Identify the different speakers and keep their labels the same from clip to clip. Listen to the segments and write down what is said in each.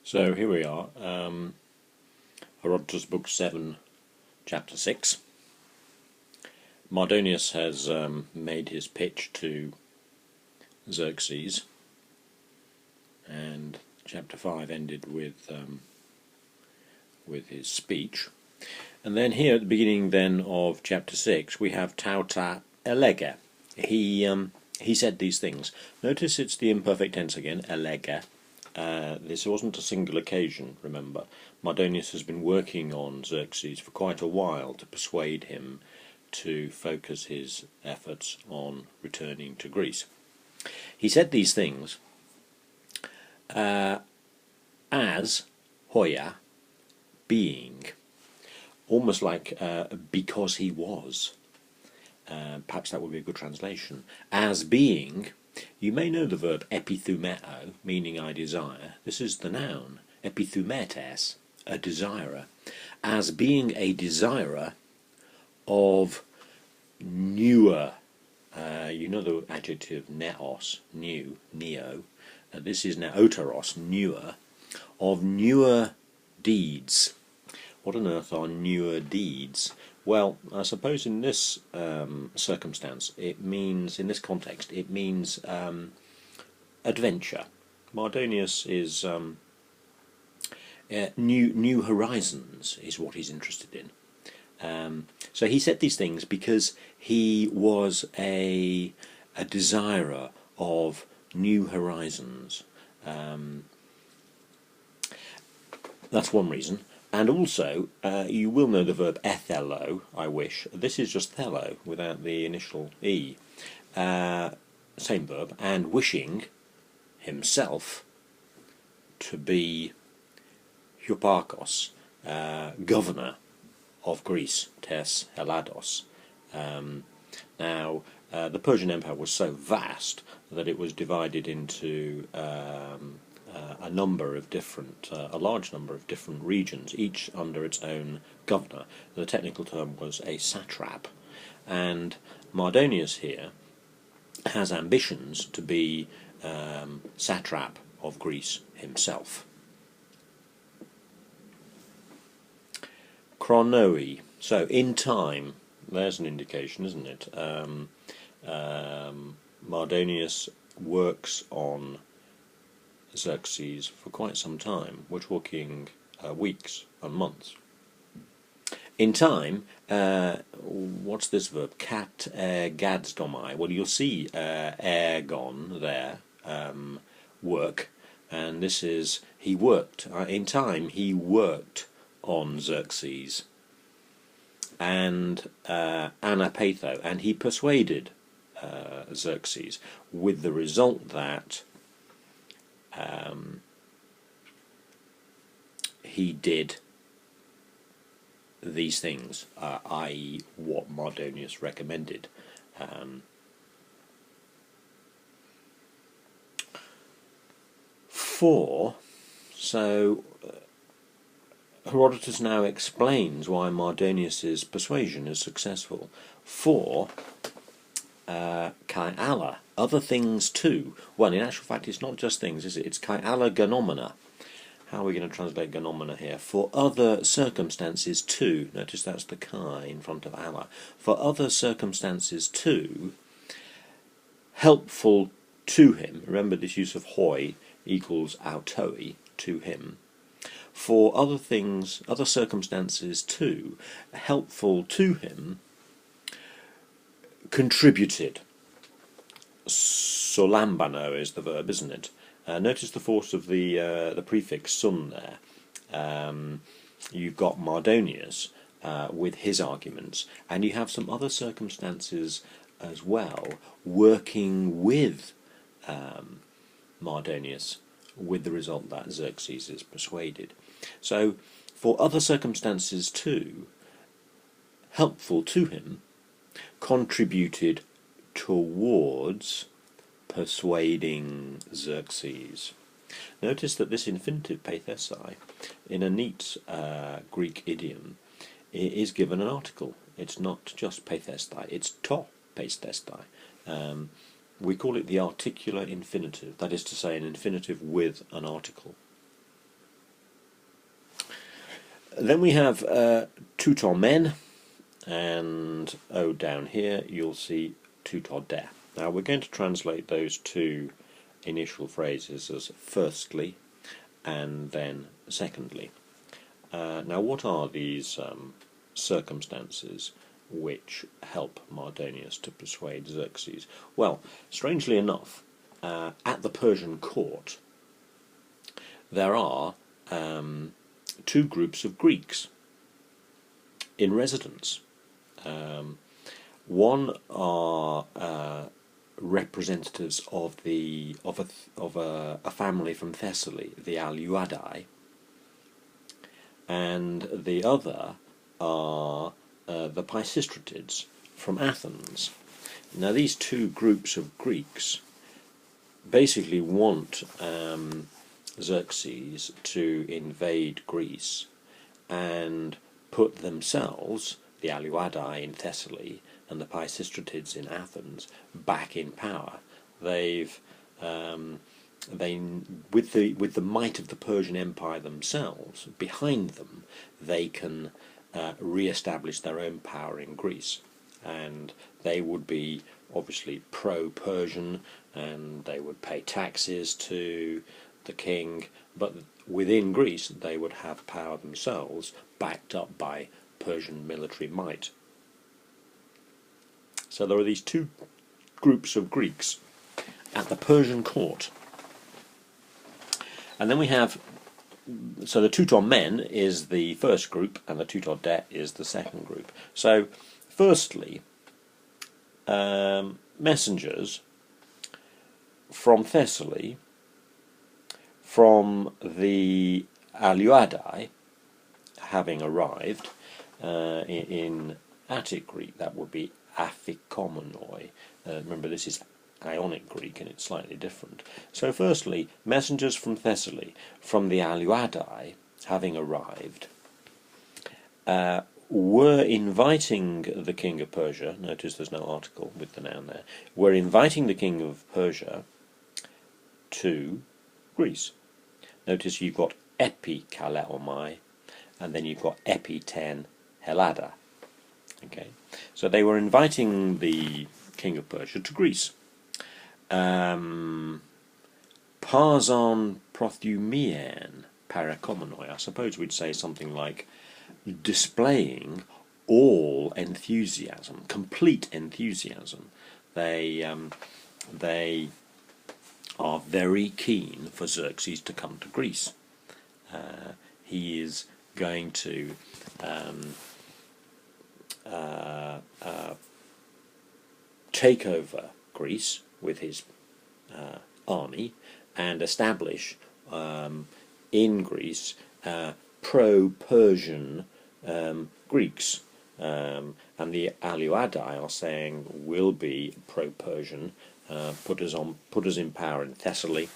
Speaker 1: So here we are, Herodotus Book 7, Chapter 6. Mardonius has made his pitch to Xerxes, and Chapter 5 ended with his speech. And then here at the beginning then of Chapter 6 we have Tauta elege. He said these things. Notice it's the imperfect tense again, elege. This wasn't a single occasion, remember. Mardonius has been working on Xerxes for quite a while to persuade him to focus his efforts on returning to Greece. He said these things as hoya, being, almost like because he was. Perhaps that would be a good translation. As being. You may know the verb epithumeo, meaning I desire. This is the noun, epithumetes, a desirer. As being a desirer of newer, you know the adjective neos, new, neo. This is neoteros, newer, of newer deeds. What on earth are newer deeds? Well, I suppose in this circumstance, it means, in this context, it means adventure. Mardonius is new horizons is what he's interested in. So he said these things because he was a desirer of new horizons. That's one reason. And also, you will know the verb ethelo, I wish. This is just thelo, without the initial e. Same verb. And wishing himself to be Hipparchos, governor of Greece, tes Hellados. Now, the Persian Empire was so vast that it was divided into a large number of different regions, each under its own governor. The technical term was a satrap, and Mardonius here has ambitions to be satrap of Greece himself. Chronoi, so in time, there's an indication, isn't it? Mardonius works on Xerxes for quite some time. We're talking weeks and months. In time, what's this verb? Kat gadsdomai. Well, you'll see ergon there, work, and this is he worked. In time, he worked on Xerxes and anapatho, and he persuaded Xerxes, with the result that he did these things, i.e. what Mardonius recommended. So Herodotus now explains why Mardonius's persuasion is successful. For kai alla, other things too. Well, in actual fact, it's not just things, is it? It's kai alla genomena. How are we going to translate genomena here? For other circumstances too. Notice that's the kai in front of alla. For other circumstances too, helpful to him. Remember this use of hoi equals autoi, to him. For other things, other circumstances too, helpful to him, contributed. Solambano is the verb, isn't it? Notice the force of the prefix sun there. You've got Mardonius with his arguments, and you have some other circumstances as well working with Mardonius, with the result that Xerxes is persuaded. So, for other circumstances too, helpful to him, contributed towards persuading Xerxes. Notice that this infinitive pathesi, in a neat Greek idiom, is given an article. It's not just pathestai, it's to pathestai. We call it the articular infinitive, that is to say, an infinitive with an article. Then we have Teuton, and down here you'll see Teuton. Now we're going to translate those two initial phrases as firstly and then secondly. Now what are these circumstances which help Mardonius to persuade Xerxes? Well, strangely enough, at the Persian court there are two groups of Greeks in residence. One are representatives of a family from Thessaly, the Aleuadae, and the other are the Pisistratids from Athens. Now these two groups of Greeks basically want Xerxes to invade Greece and put themselves, the Aleuadae in Thessaly and the Pisistratids in Athens, back in power. With the might of the Persian Empire themselves behind them, they can re-establish their own power in Greece, and they would be obviously pro-Persian, and they would pay taxes to the king, but within Greece they would have power themselves, backed up by Persian military might. So there are these two groups of Greeks at the Persian court. And then we have, so the Teuton is the first group and the Teuton is the second group. So firstly, messengers from Thessaly, from the Aleuadae, having arrived in Attic Greek, that would be Aphikomenoi. Remember, this is Ionic Greek and it's slightly different. So firstly, messengers from Thessaly, from the Aleuadae, having arrived, were inviting the king of Persia, notice there's no article with the noun there, were inviting the king of Persia to Greece. Notice you've got epikaleomai, and then you've got epiten helada. Okay, so they were inviting the king of Persia to Greece. Parson prothumien parakomenoi. I suppose we'd say something like displaying all enthusiasm, complete enthusiasm. They are very keen for Xerxes to come to Greece. He is going to take over Greece with his army and establish in Greece pro-Persian Greeks. And the Aleuadae are saying we'll be pro-Persian, put us in power in Thessaly.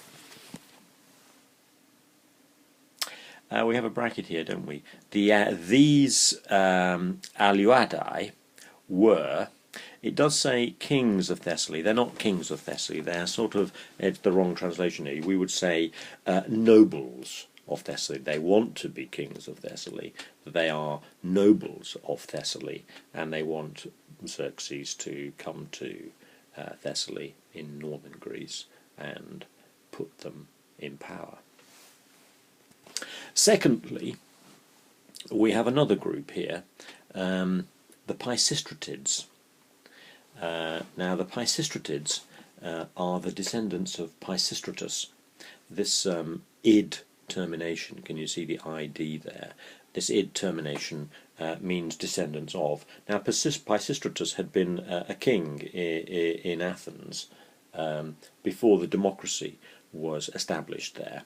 Speaker 1: We have a bracket here, don't we? These Aleuadae were, it does say kings of Thessaly. They're not kings of Thessaly. They're sort of, it's the wrong translation here. We would say nobles of Thessaly. They want to be kings of Thessaly. They are nobles of Thessaly, and they want Xerxes to come to Thessaly in northern Greece and put them in power. Secondly, we have another group here, the Pisistratids. Now the Pisistratids are the descendants of Pisistratus. This id termination, can you see the ID there? This id termination means descendants of. Now Pisistratus had been a king in Athens before the democracy was established there.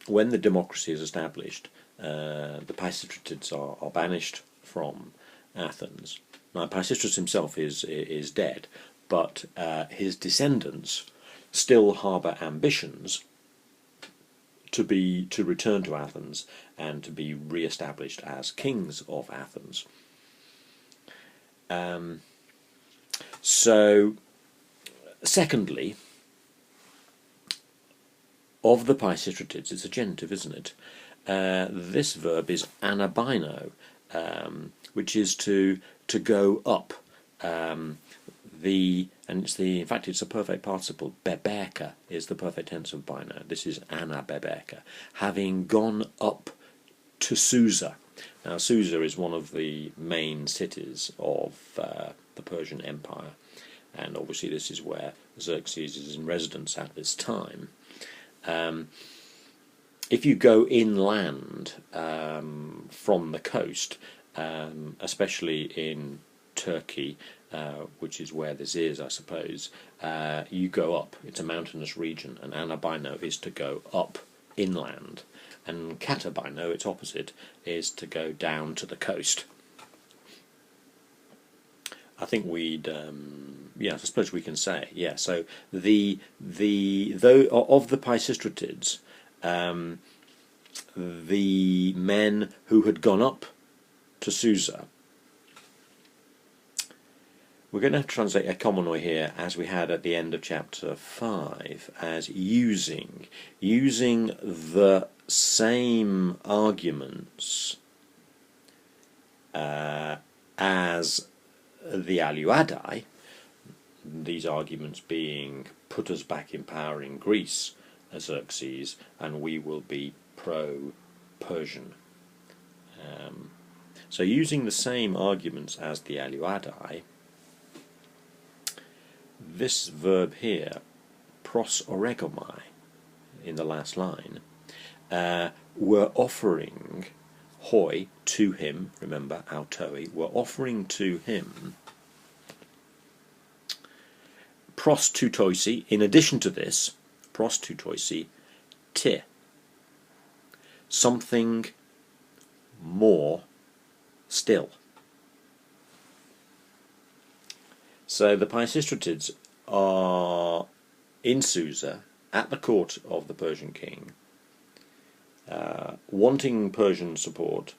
Speaker 1: When the democracy is established, the Pisistratids are banished from Athens. Now Pisistratus himself is dead, but his descendants still harbour ambitions to return to Athens and to be re-established as kings of Athens. So, secondly, of the Pisistratids, it's a genitive, isn't it? This verb is anabino, which is to go up. In fact, it's a perfect participle. Bebeka is the perfect tense of bino. This is anabebeka, having gone up to Susa. Now, Susa is one of the main cities of the Persian Empire, and obviously this is where Xerxes is in residence at this time. If you go inland from the coast, especially in Turkey, which is where this is, I suppose, you go up. It's a mountainous region, and anabino is to go up inland, and katabino, its opposite, is to go down to the coast. I think we'd, I suppose we can say, yeah. So though of the Pisistratids, the men who had gone up to Susa. We're going to have to translate ecomonoi here, as we had at the end of chapter 5, as using the same arguments as the Aluadai, these arguments being put us back in power in Greece, Xerxes, and we will be pro-Persian. So using the same arguments as the Aluadai, this verb here, pros oregomai, in the last line, were offering hoi to him, remember, autoi, were offering to him pros tutoisi, in addition to this, pros tutoisi, te, something more still. So the Pisistratids are in Susa, at the court of the Persian king, wanting Persian support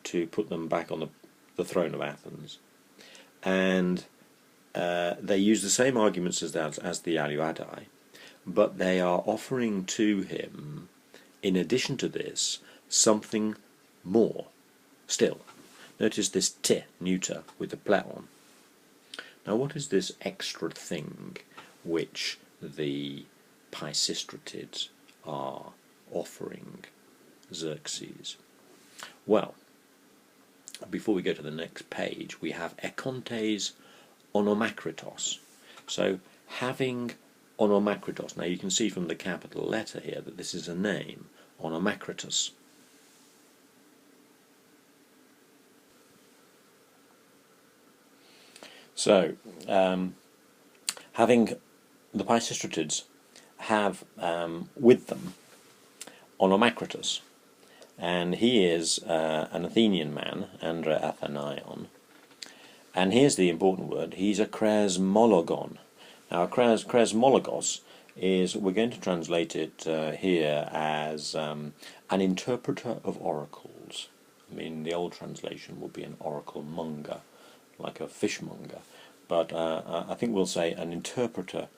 Speaker 1: to put them back on the throne of Athens, and they use the same arguments as the Aluadai, but they are offering to him, in addition to this, something more still. Notice this te, neuter, with the pleon. Now, what is this extra thing which the Pisistratids are offering Xerxes? Well, before we go to the next page, we have ekontes onomakritos. So, having onomakritos. Now, you can see from the capital letter here that this is a name, onomakritos. So, having the Pisistratids have with them Onomakritos, and he is an Athenian man, Andra Athanaion, and here's the important word, he's a kresmologon. Now, kresmologos is, we're going to translate it here as an interpreter of oracles. I mean, the old translation would be an oracle monger, like a fishmonger, but I think we'll say an interpreter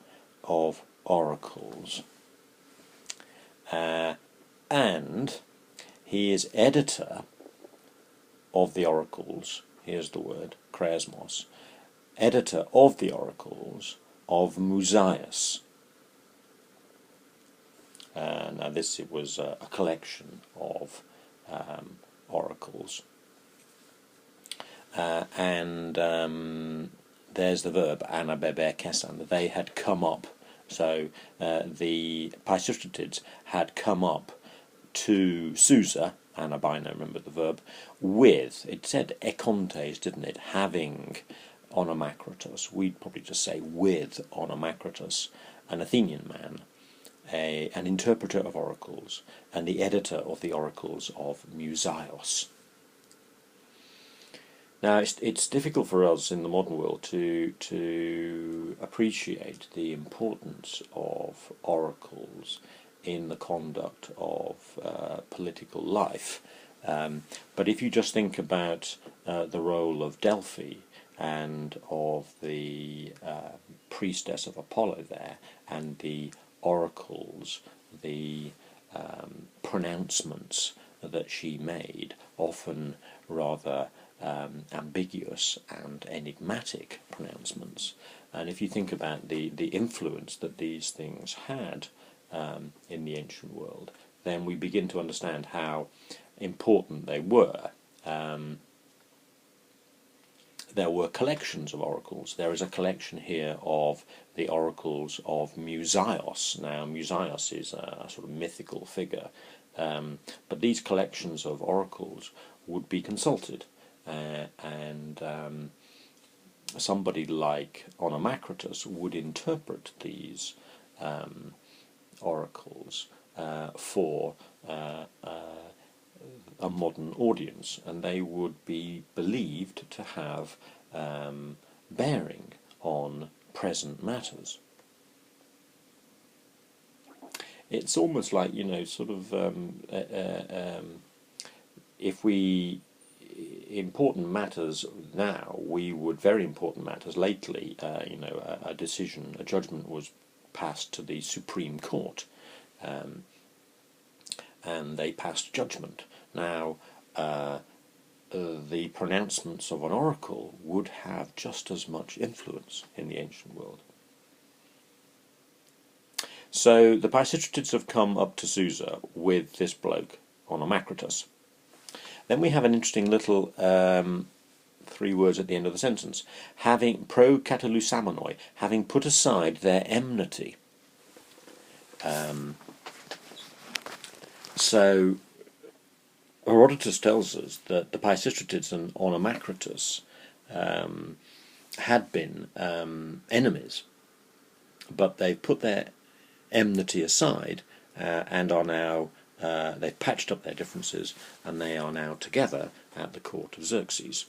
Speaker 1: of oracles. And he is editor of the oracles, here's the word, kresmos, editor of the oracles of Musaeus. Now this was a collection of oracles. And there's the verb anabeber kesan. They had come up. So the Pisistratids had come up to Susa, anabino, remember the verb, with, it said ekontes, didn't it, having onomakritos. We'd probably just say with onomakritos, an Athenian man, an interpreter of oracles, and the editor of the oracles of Musaeus. Now, it's difficult for us in the modern world to appreciate the importance of oracles in the conduct of political life. But if you just think about the role of Delphi and of the priestess of Apollo there, and the oracles the pronouncements that she made, often rather ambiguous and enigmatic pronouncements. And if you think about the influence that these things had in the ancient world, then we begin to understand how important they were. There were collections of oracles. There is a collection here of the oracles of Musaeus. Now, Musaeus is a sort of mythical figure, but these collections of oracles would be consulted, and somebody like Onomacritus would interpret these oracles for a modern audience, and they would be believed to have bearing on present matters. It's almost like, sort of if we important matters now, we would very important matters lately. A decision, a judgment was passed to the Supreme Court, and they passed judgment. Now, the pronouncements of an oracle would have just as much influence in the ancient world. So the Pisistratids have come up to Susa with this bloke, Onomacritus. Then we have an interesting little 3 words at the end of the sentence. Having pro Catalusamonoi, having put aside their enmity. So Herodotus tells us that the Pisistratids and Onomacritus had been enemies, but they've put their enmity aside and are now they've patched up their differences, and they are now together at the court of Xerxes.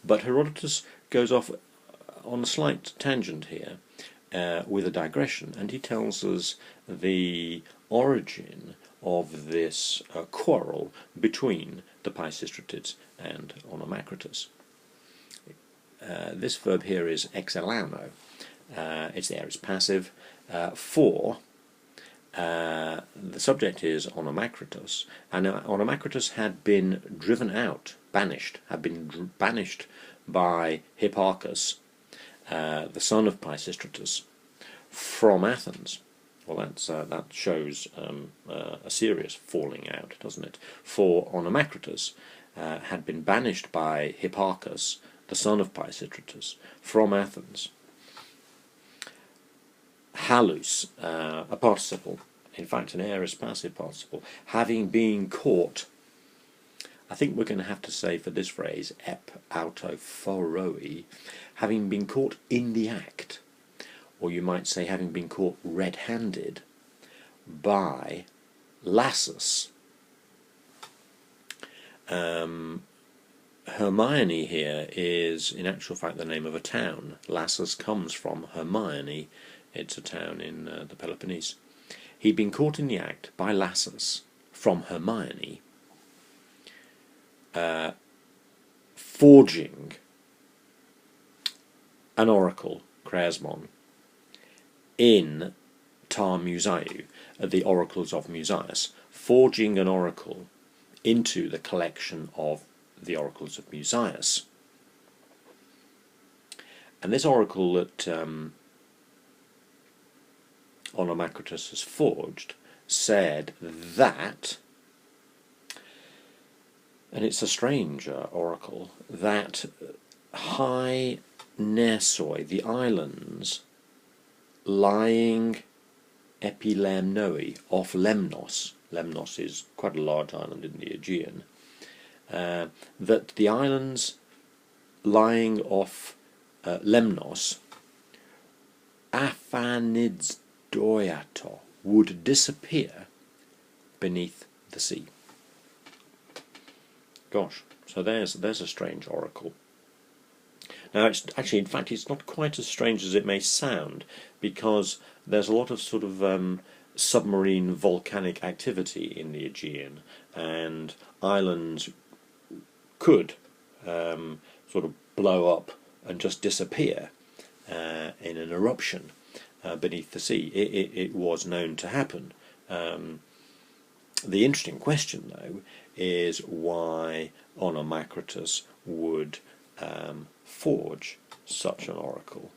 Speaker 1: But Herodotus goes off on a slight tangent here with a digression, and he tells us the origin of this quarrel between the Pisistratids and Onomacritus. This verb here is exelano. It's the aorist passive. For the subject is Onomacritus, and Onomacritus had been driven out, banished, by Hipparchus, the son of Pisistratus, from Athens. Well, that shows a serious falling out, doesn't it? For Onomacritus had been banished by Hipparchus, the son of Pisistratus, from Athens. Halus, a participle, in fact an aorist passive participle, having been caught. I think we're going to have to say for this phrase, ep auto phoroi, having been caught in the act, or you might say having been caught red-handed by Lassus. Hermione here is in actual fact the name of a town. Lassus comes from Hermione. It's a town in the Peloponnese. He'd been caught in the act by Lassus from Hermione, forging an oracle, Kreasmon, in Ta Musaiou, the oracles of Musaeus, forging an oracle into the collection of the oracles of Musaeus. And this oracle that Onomacritus has forged said that, and it's a strange oracle, that high Nersoi, the islands lying epilemnoi, off Lemnos, Lemnos is quite a large island in the Aegean, that the islands lying off Lemnos, Aphanidsdoiato, would disappear beneath the sea. Gosh, so there's a strange oracle. Now, it's actually, in fact, it's not quite as strange as it may sound, because there's a lot of sort of submarine volcanic activity in the Aegean, and islands could sort of blow up and just disappear in an eruption. beneath the sea. It was known to happen. The interesting question, though, is why Onomachritus would forge such an oracle.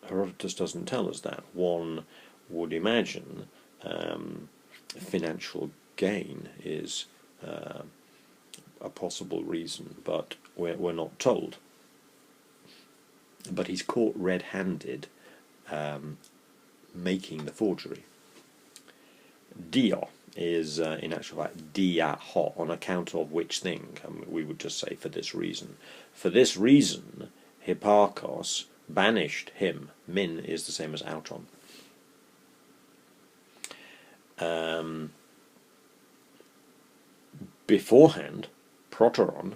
Speaker 1: Herodotus doesn't tell us that. One would imagine financial gain is a possible reason, but we're not told. But he's caught red-handed making the forgery. Dio is in actual fact dia ho, on account of which thing? We would just say for this reason. For this reason, Hipparchus banished him. Min is the same as auton. Beforehand, Proteron,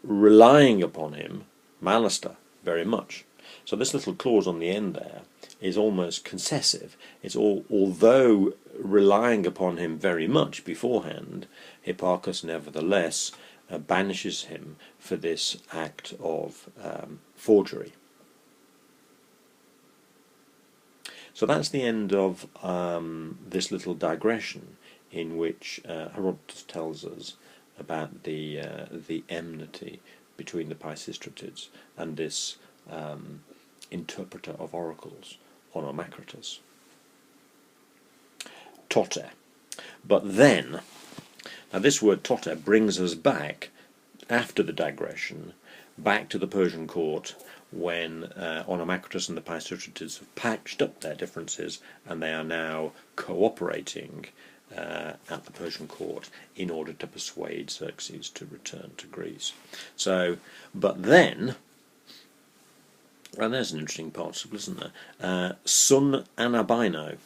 Speaker 1: relying upon him, Malaster, very much. So this little clause on the end there is almost concessive. It's although relying upon him very much beforehand, Hipparchus nevertheless banishes him for this act of forgery. So that's the end of this little digression in which Herodotus tells us about the enmity between the Pisistratids and this interpreter of oracles, Onomachritus. Tote. But then, now this word tote brings us back, after the digression, back to the Persian court when Onomachritus and the Pisistratids have patched up their differences and they are now cooperating at the Persian court in order to persuade Xerxes to return to Greece. So, but then, and there's an interesting participle, isn't there? Sun anabino.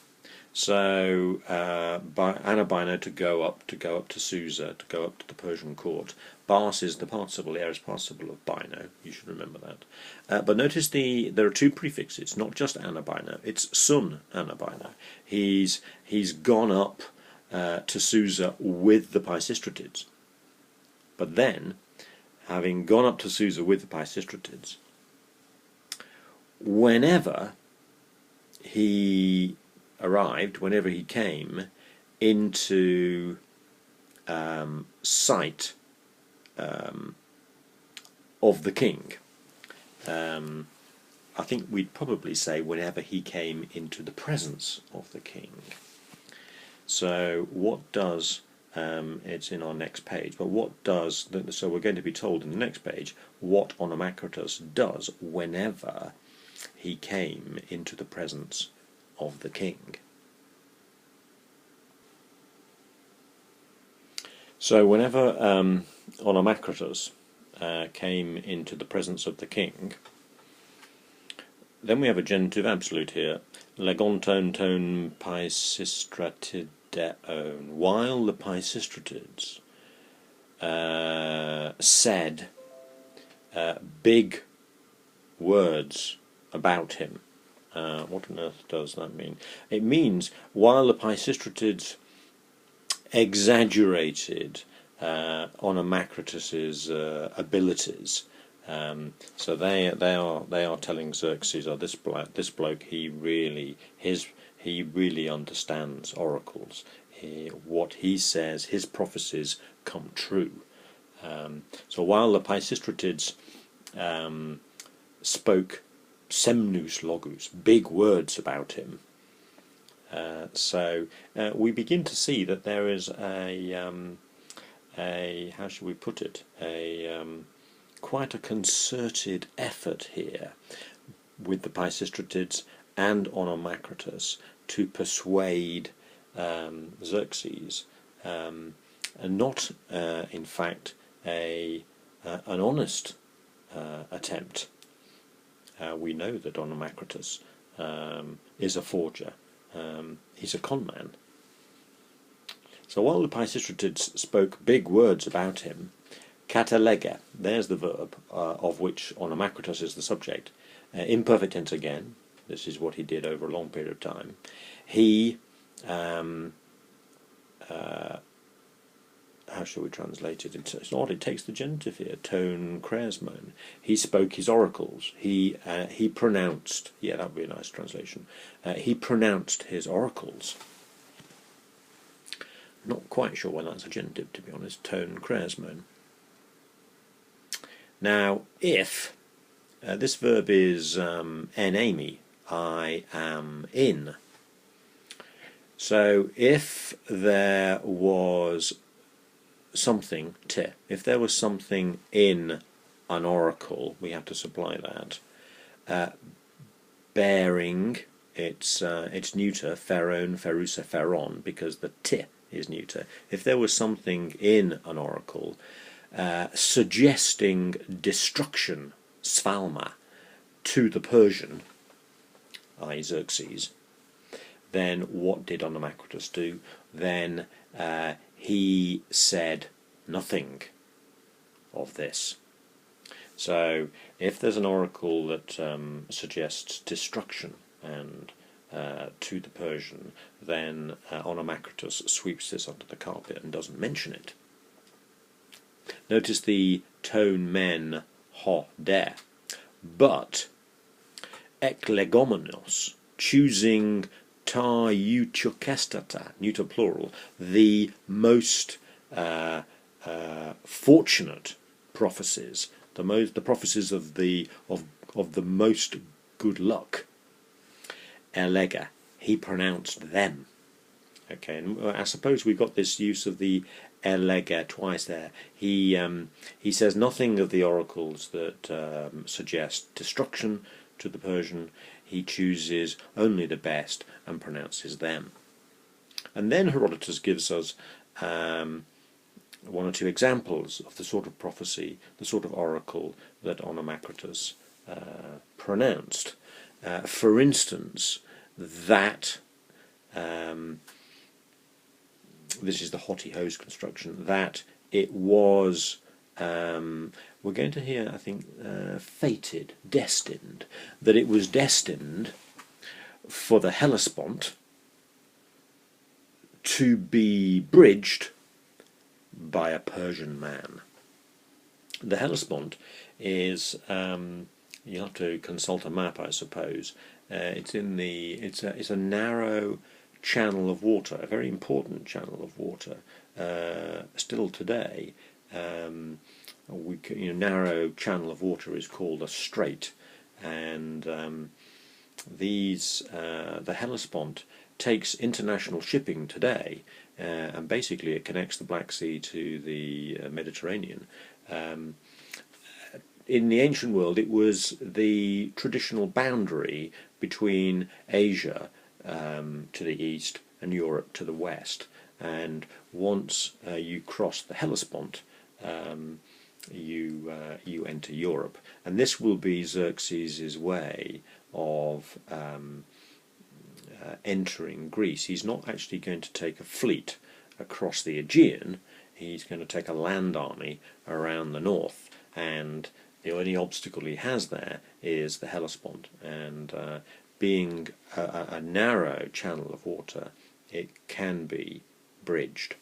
Speaker 1: So, by anabino, to go up to Susa, to go up to the Persian court. Bas is the participle, the aorist participle of bino. You should remember that. But notice there are two prefixes, not just anabino. It's sun anabino. He's gone up to Susa with the Pisistratids. But then, having gone up to Susa with the Pisistratids, whenever he arrived, whenever he came into sight of the king, I think we'd probably say whenever he came into the presence of the king. So what does, it's in our next page, but what does, so we're going to be told in the next page what Onomachritus does whenever he came into the presence of the king. So whenever Onomachritus came into the presence of the king, then we have a genitive absolute here, legonton ton Pisistratideon, while the Pisistratids said big words about him. What on earth does that mean? It means while the Pisistratids exaggerated Onomachritus's abilities, so they are telling Xerxes, oh, this bloke, he really understands oracles. What he says, his prophecies come true. So while the Pisistratids spoke semnus logus, big words about him, so we begin to see that there is a how should we put it, quite a concerted effort here with the Pisistratids and Onomachritus to persuade Xerxes, and not in fact an honest attempt. We know that Onomachritus is a forger. He's a con man. So while the Pisistratids spoke big words about him, katalega, there's the verb of which Onomachritus is the subject. Imperfect tense again. This is what he did over a long period of time. He how shall we translate it? It's odd. It takes the genitive here. Ton kresmon. He spoke his oracles. He pronounced. Yeah, that would be a nice translation. He pronounced his oracles. Not quite sure why that's a genitive, to be honest. Ton kresmon. Now, if this verb is enami, I am in. So if there was something if there was something in an oracle, we have to supply that. Bearing its neuter, feron, ferusa, feron, because the t is neuter. If there was something in an oracle suggesting destruction, svalma, to the Persian, i.e. Xerxes, then what did Onomacritus do? Then he said nothing of this. So if there's an oracle that suggests destruction and to the Persian, then Onomacritus sweeps this under the carpet and doesn't mention it. Notice the tone men ho de, but eklegomenos, choosing ta euchokestata, neuter plural, the most fortunate prophecies, the prophecies of the most good luck. Elega, he pronounced them. Okay, and I suppose we've got this use of the elega twice there. He says nothing of the oracles that suggest destruction to the Persian. He chooses only the best and pronounces them. And then Herodotus gives us one or two examples of the sort of prophecy, the sort of oracle that Onomacritus pronounced. For instance, that this is the hotty-hose construction, that it was, we're going to hear, I think, fated, destined, that it was destined for the Hellespont to be bridged by a Persian man. The Hellespont is, you'll have to consult a map, I suppose. It's a narrow channel of water, a very important channel of water, still today. Narrow channel of water is called a strait, and the Hellespont takes international shipping today, and basically it connects the Black Sea to the Mediterranean. In the ancient world, it was the traditional boundary between Asia to the east and Europe to the west. And once you cross the Hellespont, you enter Europe. And this will be Xerxes' way of entering Greece. He's not actually going to take a fleet across the Aegean. He's going to take a land army around the north, and the only obstacle he has there is the Hellespont, and being a narrow channel of water, it can be bridged.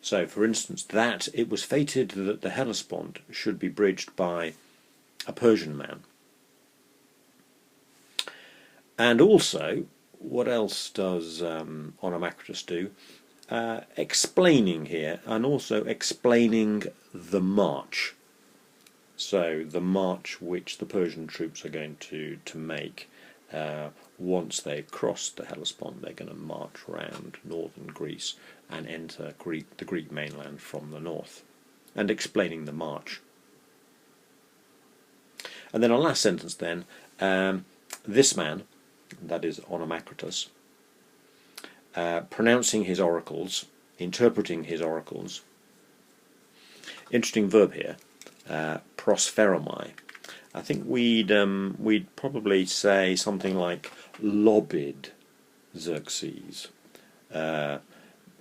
Speaker 1: So, for instance, that it was fated that the Hellespont should be bridged by a Persian man. And also, what else does Onomacritus do? Explaining here, and also explaining the march. So the march which the Persian troops are going to make once they've crossed the Hellespont, they're going to march around northern Greece and enter the Greek mainland from the north, and explaining the march. And then our last sentence then, this man, that is Onomacritus, pronouncing his oracles, interpreting his oracles. Interesting verb here, prosperomai. I think we'd probably say something like lobbied Xerxes,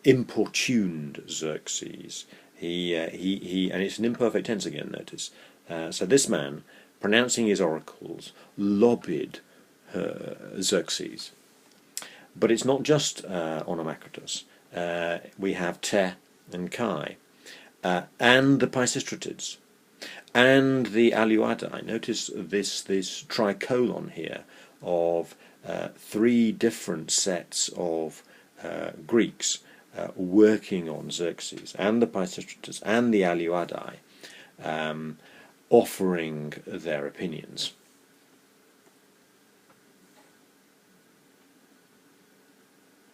Speaker 1: importuned Xerxes. He and it's an imperfect tense again. Notice. So this man, pronouncing his oracles, lobbied Xerxes. But it's not just Onomacritus. We have te and Kai, and the Pisistratids, and the Aleuadae. Notice this tricolon here of three different sets of Greeks working on Xerxes, and the Pisistratids and the Aleuadae, offering their opinions.